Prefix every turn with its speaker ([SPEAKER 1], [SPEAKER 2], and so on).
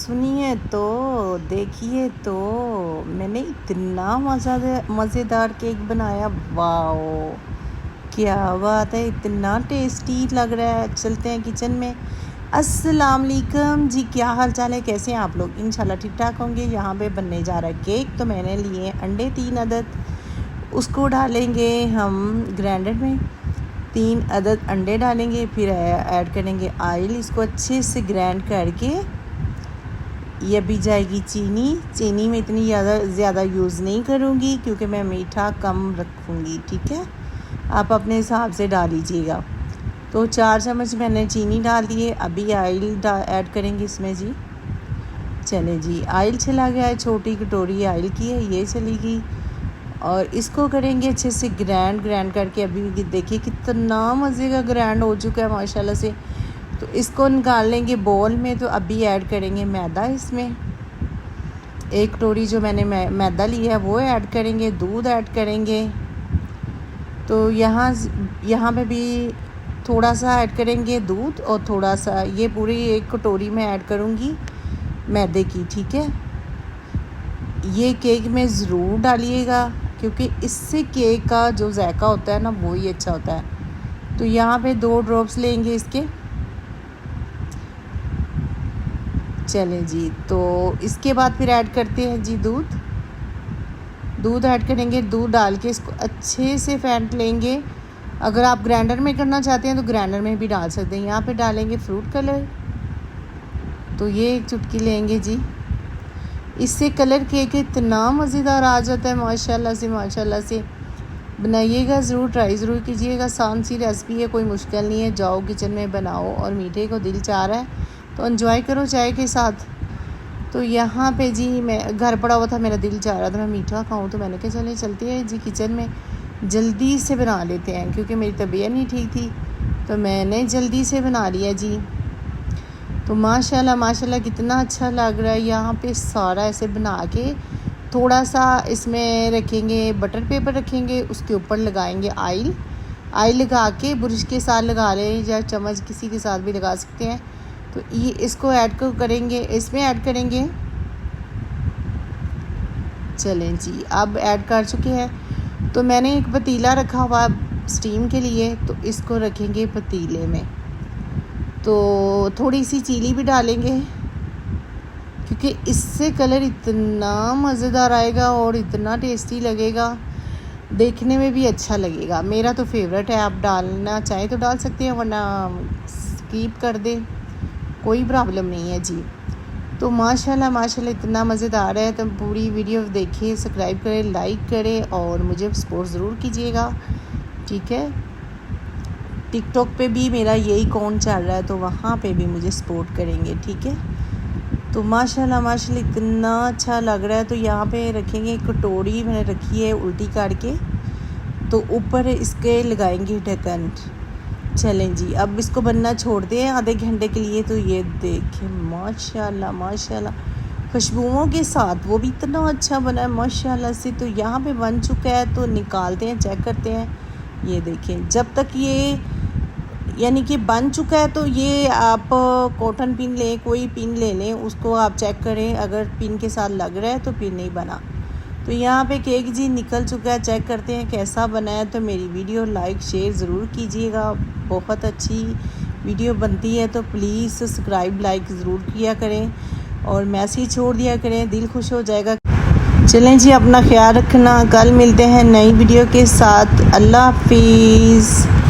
[SPEAKER 1] सुनिए तो, देखिए तो, मैंने इतना मज़ेदार केक बनाया। वाओ, क्या बात है, इतना टेस्टी लग रहा है। चलते हैं किचन में। अस्सलाम वालेकुम जी, क्या हाल चाल है, कैसे हैं आप लोग? इंशाल्लाह ठीक ठाक होंगे। यहाँ पे बनने जा रहा है केक। तो मैंने लिए अंडे 3 अदद, उसको डालेंगे हम ग्राइंडर में। 3 अदद अंडे डालेंगे, फिर ऐड करेंगे ऑयल। इसको अच्छे से ग्राइंड करके ये भी जाएगी चीनी में इतनी ज़्यादा यूज़ नहीं करूँगी क्योंकि मैं मीठा कम रखूँगी, ठीक है। आप अपने हिसाब से डाल लीजिएगा। तो 4 चम्मच मैंने चीनी डाल दिए। अभी ऑयल ऐड करेंगे इसमें जी। चले जी, ऑयल चला गया है, छोटी कटोरी ऑयल की है, ये चलेगी। और इसको करेंगे अच्छे से ग्राइंड करके। अभी देखिए कितना मज़े का ग्राइंड हो चुका है माशाल्लाह से। तो इसको निकाल लेंगे बोल में। तो अभी ऐड करेंगे मैदा इसमें। 1 कटोरी जो मैंने मैदा लिया है वो ऐड करेंगे। दूध ऐड करेंगे। तो यहाँ पे भी थोड़ा सा ऐड करेंगे दूध, और थोड़ा सा ये पूरी 1 कटोरी में ऐड करूँगी मैदे की, ठीक है। ये केक में ज़रूर डालिएगा क्योंकि इससे केक का जो जायका होता है ना वो ही अच्छा होता है। तो यहाँ पे 2 ड्रॉप्स लेंगे इसके। चलें जी, तो इसके बाद फिर ऐड करते हैं जी दूध ऐड करेंगे। दूध डाल के इसको अच्छे से फेंट लेंगे। अगर आप ग्राइंडर में करना चाहते हैं तो ग्राइंडर में भी डाल सकते हैं। यहाँ पे डालेंगे फ्रूट कलर। तो ये 1 चुटकी लेंगे जी। इससे कलर केक इतना मज़ेदार आ जाता है माशाल्लाह से। बनाइएगा ज़रूर, ट्राई ज़रूर कीजिएगा। आसान सी रेसिपी है, कोई मुश्किल नहीं है। जाओ किचन में बनाओ। और मीठे को दिल चाह रहा है तो एंजॉय करो चाय के साथ। तो यहाँ पे जी मैं घर पड़ा हुआ था, मेरा दिल चाह रहा था मैं मीठा खाऊं, तो मैंने कहा चलते हैं जी किचन में, जल्दी से बना लेते हैं क्योंकि मेरी तबीयत नहीं ठीक थी। तो मैंने जल्दी से बना लिया जी। तो माशाल्लाह कितना अच्छा लग रहा है। यहाँ पे सारा ऐसे बना के थोड़ा सा इसमें रखेंगे, बटर पेपर रखेंगे, उसके ऊपर लगाएंगे ऑयल लगा के ब्रश के साथ लगा लें या चम्मच किसी के साथ भी लगा सकते हैं। तो ये इसको इसमें ऐड करेंगे। चलें जी, अब ऐड कर चुके हैं। तो मैंने एक पतीला रखा हुआ स्टीम के लिए, तो इसको रखेंगे पतीले में। तो थोड़ी सी चीनी भी डालेंगे क्योंकि इससे कलर इतना मज़ेदार आएगा और इतना टेस्टी लगेगा, देखने में भी अच्छा लगेगा। मेरा तो फेवरेट है, आप डालना चाहें तो डाल सकते हैं, वरना स्किप कर दें, कोई प्रॉब्लम नहीं है जी। तो माशाल्लाह इतना मज़ेदार है। तो पूरी वीडियो देखिए, सब्सक्राइब करें, लाइक करें और मुझे सपोर्ट ज़रूर कीजिएगा, ठीक है। टिकटॉक पे भी मेरा यही अकाउंट चल रहा है, तो वहाँ पे भी मुझे सपोर्ट करेंगे, ठीक है। तो माशाल्लाह इतना अच्छा लग रहा है। तो यहाँ पे रखेंगे कटोरी मैंने रखी है उल्टी करके, तो ऊपर इसके लगाएंगे ढक्कन। चलें जी, अब इसको बनना छोड़ते हैं आधे घंटे के लिए। तो ये देखें माशाल्लाह खुशबुओं के साथ, वो भी इतना अच्छा बना है माशाल्लाह से। तो यहाँ पे बन चुका है, तो निकालते हैं, चेक करते हैं। ये देखें, जब तक ये यानी कि बन चुका है तो ये आप कॉटन पिन लें, कोई पिन ले लें, उसको आप चेक करें। अगर पिन के साथ लग रहा है तो पिन नहीं बना। तो यहाँ पे केक जी निकल चुका है, चेक करते हैं कैसा बना है। तो मेरी वीडियो लाइक शेयर ज़रूर कीजिएगा, बहुत अच्छी वीडियो बनती है। तो प्लीज़ सब्सक्राइब लाइक ज़रूर किया करें और मैसेज छोड़ दिया करें, दिल खुश हो जाएगा। चलें जी, अपना ख्याल रखना। कल मिलते हैं नई वीडियो के साथ। अल्लाह हाफिज़।